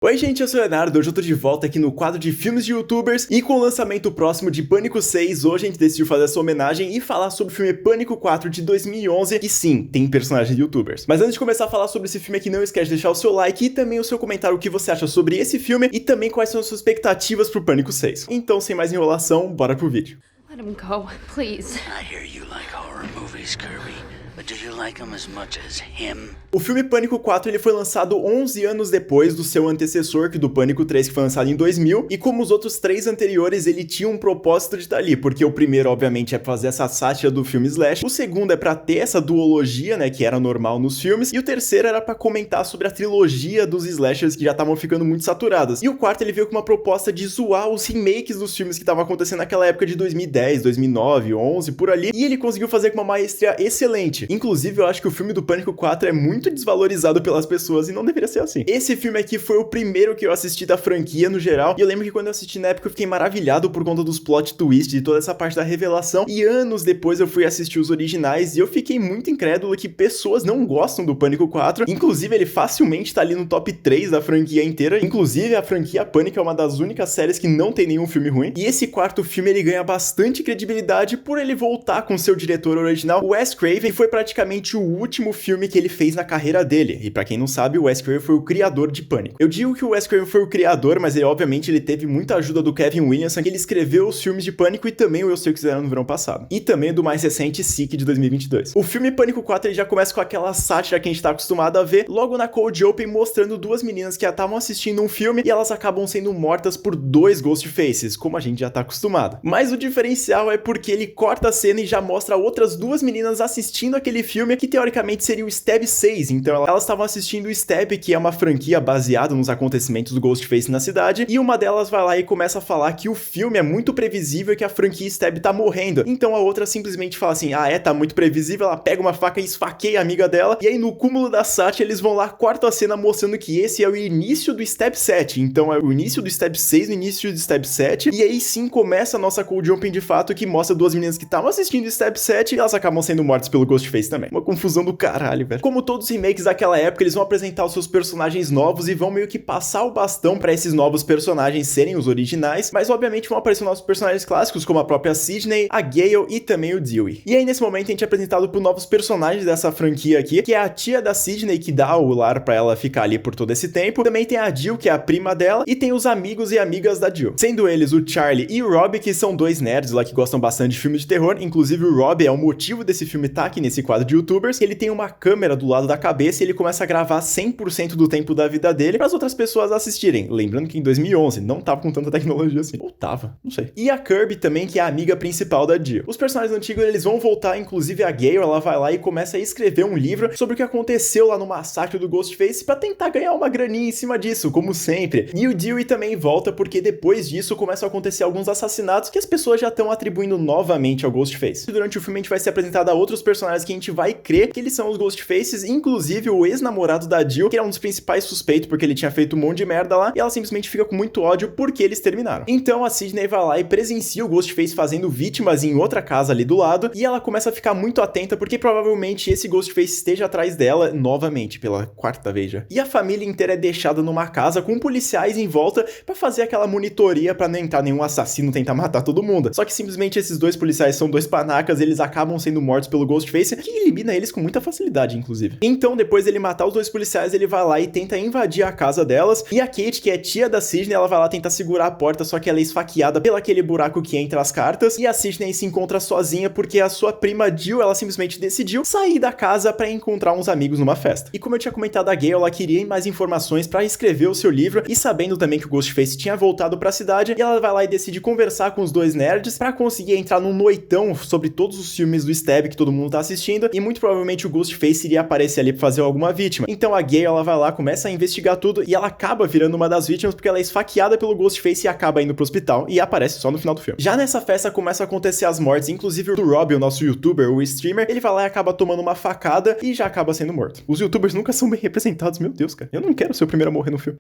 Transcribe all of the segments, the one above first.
Oi gente, eu sou o Leonardo, hoje eu tô de volta aqui no quadro de filmes de youtubers e com o lançamento próximo de Pânico 6, hoje a gente decidiu fazer essa homenagem e falar sobre o filme Pânico 4 de 2011, que sim, tem personagens de youtubers. Mas antes de começar a falar sobre esse filme aqui, não esquece de deixar o seu like e também o seu comentário o que você acha sobre esse filme e também quais são as suas expectativas pro Pânico 6. Então, sem mais enrolação, bora pro vídeo. Let him go, please. I hear you like horror movies, Kirby, but do you like them as much as him? O filme Pânico 4 ele foi lançado 11 anos depois do seu antecessor, que do Pânico 3, que foi lançado em 2000, e como os outros 3 anteriores, ele tinha um propósito de estar ali, porque o primeiro, obviamente, é fazer essa sátira do filme slash, o segundo é pra ter essa duologia, né, que era normal nos filmes, e o terceiro era pra comentar sobre a trilogia dos slashers que já estavam ficando muito saturadas. E o quarto ele veio com uma proposta de zoar os remakes dos filmes que estavam acontecendo naquela época de 2010, 2009, 11, por ali, e ele conseguiu fazer com uma maestria excelente. Inclusive, eu acho que o filme do Pânico 4 é muito desvalorizado pelas pessoas e não deveria ser assim. Esse filme aqui foi o primeiro que eu assisti da franquia no geral, e eu lembro que quando eu assisti na época eu fiquei maravilhado por conta dos plot twists, de toda essa parte da revelação, e anos depois eu fui assistir os originais e eu fiquei muito incrédulo que pessoas não gostam do Pânico 4, inclusive ele facilmente tá ali no top 3 da franquia inteira, inclusive a franquia Pânico é uma das únicas séries que não tem nenhum filme ruim, e esse quarto filme ele ganha bastante credibilidade por ele voltar com seu diretor original, Wes Craven, que foi praticamente o último filme que ele fez na carreira dele. E pra quem não sabe, o Wes Craven foi o criador de Pânico. Eu digo que o Wes Craven foi o criador, mas ele obviamente ele teve muita ajuda do Kevin Williamson, que ele escreveu os filmes de Pânico e também o Eu Sei O Que Fizeram no verão passado. E também do mais recente Sick de 2022. O filme Pânico 4 ele já começa com aquela sátira que a gente tá acostumado a ver, logo na Cold Open mostrando duas meninas que já estavam assistindo um filme e elas acabam sendo mortas por dois Ghostfaces, como a gente já tá acostumado. Mas o diferencial é porque ele corta a cena e já mostra outras duas meninas assistindo aquele filme que teoricamente seria o Stab 6, então elas estavam assistindo o Stab, que é uma franquia baseada nos acontecimentos do Ghostface na cidade, e uma delas vai lá e começa a falar que o filme é muito previsível e que a franquia Stab tá morrendo. Então a outra simplesmente fala assim, tá muito previsível, ela pega uma faca e esfaqueia a amiga dela, e aí no cúmulo da sátira eles vão lá, cortam a cena mostrando que esse é o início do Stab 7, então é o início do Stab 6, o início do Stab 7, e aí sim começa a nossa Cold Open de fato, que mostra duas meninas que estavam assistindo o Stab 7 e elas acabam sendo mortas pelo Ghostface também. Uma confusão do caralho, velho. Como todos os remakes daquela época, eles vão apresentar os seus personagens novos e vão meio que passar o bastão pra esses novos personagens serem os originais, mas obviamente vão aparecer novos personagens clássicos, como a própria Sidney, a Gale e também o Dewey. E aí nesse momento a gente é apresentado por novos personagens dessa franquia aqui, que é a tia da Sidney, que dá o lar pra ela ficar ali por todo esse tempo, também tem a Jill, que é a prima dela, e tem os amigos e amigas da Jill, sendo eles o Charlie e o Rob, que são dois nerds lá que gostam bastante de filmes de terror, inclusive o Rob é o motivo desse filme tá aqui nesse quadro de youtubers, ele tem uma câmera do lado da cabeça e ele começa a gravar 100% do tempo da vida dele para as outras pessoas assistirem. Lembrando que em 2011 não tava com tanta tecnologia assim. Ou tava, não sei. E a Kirby também, que é a amiga principal da Jill. Os personagens antigos, eles vão voltar, inclusive a Gale, ela vai lá e começa a escrever um livro sobre o que aconteceu lá no massacre do Ghostface para tentar ganhar uma graninha em cima disso, como sempre. E o Dewey também volta porque depois disso começam a acontecer alguns assassinatos que as pessoas já estão atribuindo novamente ao Ghostface. E durante o filme a gente vai ser apresentado a outros personagens que a gente vai crer que eles são os Ghostfaces, inclusive o ex-namorado da Jill, que era um dos principais suspeitos porque ele tinha feito um monte de merda lá, e ela simplesmente fica com muito ódio porque eles terminaram. Então a Sidney vai lá e presencia o Ghostface fazendo vítimas em outra casa ali do lado, e ela começa a ficar muito atenta porque provavelmente esse Ghostface esteja atrás dela novamente, pela quarta vez já. E a família inteira é deixada numa casa com policiais em volta pra fazer aquela monitoria pra não entrar nenhum assassino tentar matar todo mundo. Só que simplesmente esses dois policiais são dois panacas, eles acabam sendo mortos pelo Ghostface, que elimina eles com muita facilidade, inclusive. Então, depois dele matar os dois policiais, ele vai lá e tenta invadir a casa delas, e a Kate, que é tia da Sidney, ela vai lá tentar segurar a porta, só que ela é esfaqueada pelo aquele buraco que entra as cartas, e a Sidney se encontra sozinha porque a sua prima Jill, ela simplesmente decidiu sair da casa pra encontrar uns amigos numa festa. E como eu tinha comentado, a Gale, ela queria mais informações pra escrever o seu livro, e sabendo também que o Ghostface tinha voltado pra cidade, e ela vai lá e decide conversar com os dois nerds pra conseguir entrar num noitão sobre todos os filmes do Stab que todo mundo tá assistindo, e muito provavelmente o Ghostface iria aparecer ali pra fazer alguma vítima. Então a Gale, ela vai lá, começa a investigar tudo, e ela acaba virando uma das vítimas porque ela é esfaqueada pelo Ghostface e acaba indo pro hospital, e aparece só no final do filme. Já nessa festa começa a acontecer as mortes, inclusive o Rob, o nosso youtuber, o streamer, ele vai lá e acaba tomando uma facada e já acaba sendo morto. Os youtubers nunca são bem representados, meu Deus, cara. Eu não quero ser o primeiro a morrer no filme.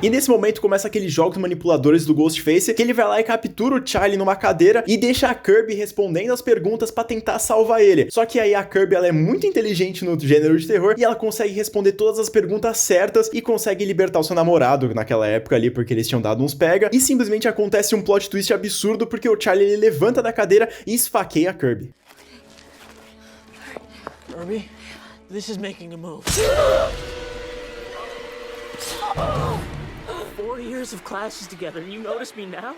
E nesse momento começa aqueles jogos manipuladores do Ghostface, que ele vai lá e captura o Charlie numa cadeira e deixa a Kirby respondendo as perguntas pra tentar salvar ele. Só que aí a Kirby, ela é muito inteligente no gênero de terror e ela consegue responder todas as perguntas certas e consegue libertar o seu namorado naquela época ali, porque eles tinham dado uns pega, e simplesmente acontece um plot twist absurdo, porque o Charlie, ele levanta da cadeira e esfaqueia a Kirby. Kirby, this is making a move. 4 years of classes together, and you notice me now?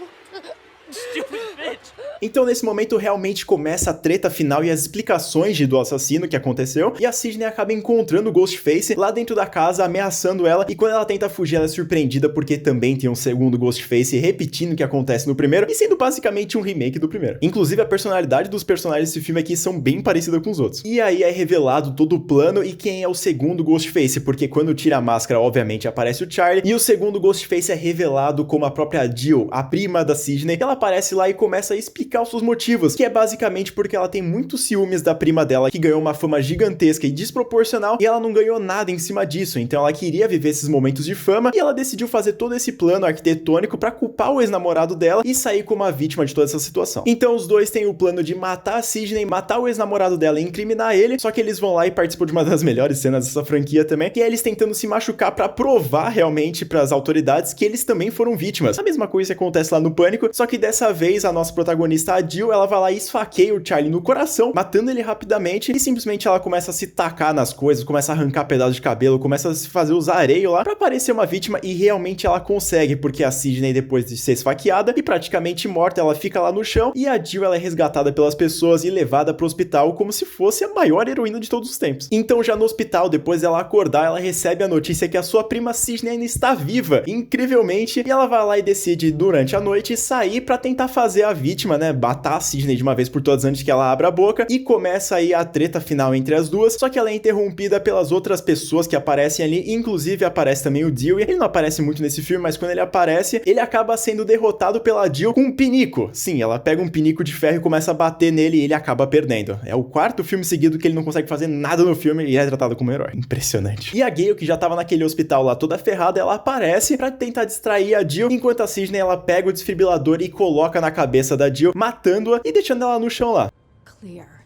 Stupid bitch. Então nesse momento realmente começa a treta final e as explicações do assassino que aconteceu, e a Sidney acaba encontrando o Ghostface lá dentro da casa, ameaçando ela, e quando ela tenta fugir ela é surpreendida porque também tem um segundo Ghostface repetindo o que acontece no primeiro, e sendo basicamente um remake do primeiro. Inclusive a personalidade dos personagens desse filme aqui são bem parecida com os outros. E aí é revelado todo o plano e quem é o segundo Ghostface, porque quando tira a máscara obviamente aparece o Charlie, e o segundo Ghostface é revelado como a própria Jill, a prima da Sidney. Ela aparece lá e começa a explicar os seus motivos, que é basicamente porque ela tem muitos ciúmes da prima dela, que ganhou uma fama gigantesca e desproporcional, e ela não ganhou nada em cima disso, então ela queria viver esses momentos de fama, e ela decidiu fazer todo esse plano arquitetônico pra culpar o ex-namorado dela e sair como a vítima de toda essa situação. Então os dois têm o plano de matar a Sidney, matar o ex-namorado dela e incriminar ele, só que eles vão lá e participam de uma das melhores cenas dessa franquia também, que é eles tentando se machucar pra provar realmente pras autoridades que eles também foram vítimas. A mesma coisa que acontece lá no Pânico, só que dessa vez a nossa protagonista, a Jill, ela vai lá e esfaqueia o Charlie no coração, matando ele rapidamente, e simplesmente ela começa a se tacar nas coisas, começa a arrancar pedaços de cabelo, começa a se fazer os areios lá pra parecer uma vítima, e realmente ela consegue, porque a Sidney, depois de ser esfaqueada e praticamente morta, ela fica lá no chão, e a Jill, ela é resgatada pelas pessoas e levada pro hospital como se fosse a maior heroína de todos os tempos. Então já no hospital, depois dela acordar, ela recebe a notícia que a sua prima Sidney ainda está viva, incrivelmente, e ela vai lá e decide, durante a noite, sair pra tentar fazer a vítima, né, matar a Sidney de uma vez por todas antes que ela abra a boca, e começa aí a treta final entre as duas, só que ela é interrompida pelas outras pessoas que aparecem ali, inclusive aparece também o Dewey. Ele não aparece muito nesse filme, mas quando ele aparece, ele acaba sendo derrotado pela Jill com um pinico. Sim, ela pega um pinico de ferro e começa a bater nele, e ele acaba perdendo. É o quarto filme seguido que ele não consegue fazer nada no filme e é tratado como um herói. Impressionante. E a Gale, que já tava naquele hospital lá toda ferrada, ela aparece pra tentar distrair a Jill, enquanto a Sidney, ela pega o desfibrilador e coloca na cabeça da Jill, matando-a e deixando ela no chão lá. Clear.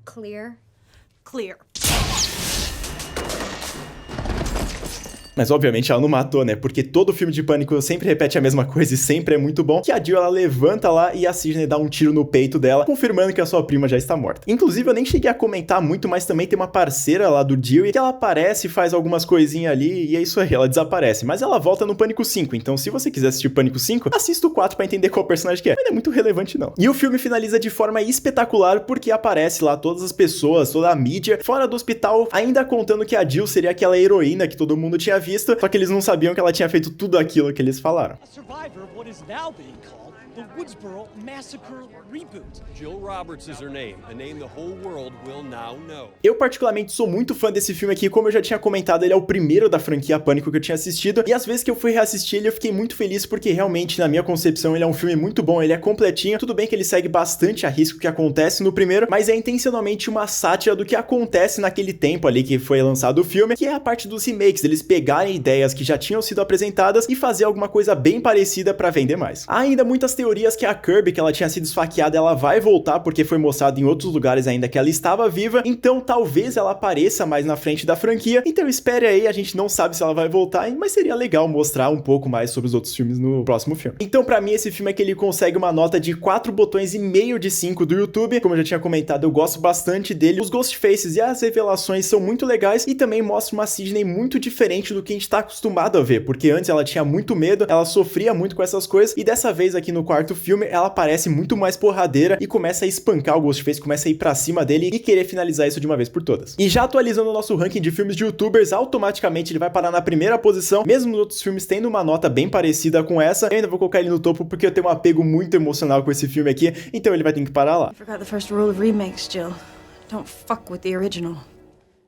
Clear? Clear. Mas obviamente ela não matou, né? Porque todo filme de Pânico sempre repete a mesma coisa e sempre é muito bom. Que a Jill, ela levanta lá e a Sidney dá um tiro no peito dela, confirmando que a sua prima já está morta. Inclusive eu nem cheguei a comentar muito, mas também tem uma parceira lá do Jill que ela aparece, faz algumas coisinhas ali e é isso aí, ela desaparece. Mas ela volta no Pânico 5, então se você quiser assistir Pânico 5, assista o 4 pra entender qual personagem que é. Mas não é muito relevante não. E o filme finaliza de forma espetacular porque aparece lá todas as pessoas, toda a mídia, fora do hospital, ainda contando que a Jill seria aquela heroína que todo mundo tinha visto, só que eles não sabiam que ela tinha feito tudo aquilo que eles falaram. A survivor of what is now being called the Woodsboro Massacre Reboot. Jill Roberts is her name, a name the whole world will now know. Eu particularmente sou muito fã desse filme aqui, como eu já tinha comentado, ele é o primeiro da franquia Pânico que eu tinha assistido, e às vezes que eu fui reassistir ele eu fiquei muito feliz porque realmente, na minha concepção, ele é um filme muito bom, ele é completinho, tudo bem que ele segue bastante a risco que acontece no primeiro, mas é intencionalmente uma sátira do que acontece naquele tempo ali que foi lançado o filme, que é a parte dos remakes, eles pegarem ideias que já tinham sido apresentadas e fazer alguma coisa bem parecida pra vender mais. Há ainda muitas teorias que a Kirby, que ela tinha sido esfaqueada, ela vai voltar porque foi mostrado em outros lugares ainda que ela estava viva, então talvez ela apareça mais na frente da franquia, então espere aí, a gente não sabe se ela vai voltar, mas seria legal mostrar um pouco mais sobre os outros filmes no próximo filme. Então pra mim esse filme é que ele consegue uma nota de 4,5 botões de 5 do YouTube, como eu já tinha comentado, eu gosto bastante dele, os Ghostfaces e as revelações são muito legais e também mostra uma Sidney muito diferente do que a gente tá acostumado a ver, porque antes ela tinha muito medo, ela sofria muito com essas coisas, e dessa vez aqui no quarto filme ela parece muito mais porradeira e começa a espancar o Ghostface, começa a ir pra cima dele e querer finalizar isso de uma vez por todas. E já atualizando o nosso ranking de filmes de youtubers, automaticamente ele vai parar na primeira posição, mesmo nos outros filmes tendo uma nota bem parecida com essa, eu ainda vou colocar ele no topo porque eu tenho um apego muito emocional com esse filme aqui, então ele vai ter que parar lá. I forgot the first rule of remakes, Jill. Don't fuck with the original.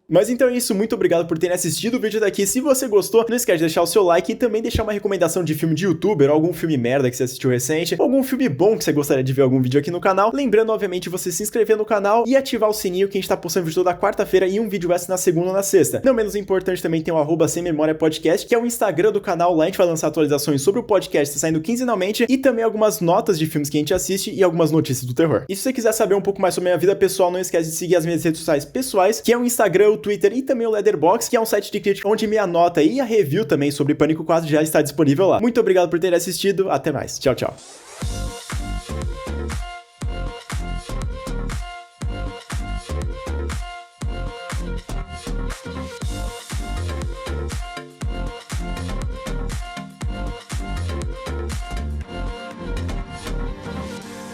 Mas então é isso, muito obrigado por terem assistido o vídeo daqui. Se você gostou, não esquece de deixar o seu like e também deixar uma recomendação de filme de youtuber, algum filme merda que você assistiu recente, ou algum filme bom que você gostaria de ver algum vídeo aqui no canal. Lembrando, obviamente, você se inscrever no canal e ativar o sininho, que a gente tá postando vídeo toda quarta-feira e um vídeo extra na segunda ou na sexta. Não menos importante, também tem o @sem memória podcast, que é o Instagram do canal. Lá a gente vai lançar atualizações sobre o podcast, tá saindo quinzenalmente, e também algumas notas de filmes que a gente assiste e algumas notícias do terror. E se você quiser saber um pouco mais sobre a minha vida pessoal, não esquece de seguir as minhas redes sociais pessoais, que é o Instagram, o Twitter e também o Letterboxd, que é um site de crítica onde minha nota e a review também sobre Pânico 4 já está disponível lá. Muito obrigado por ter assistido, até mais. Tchau, tchau.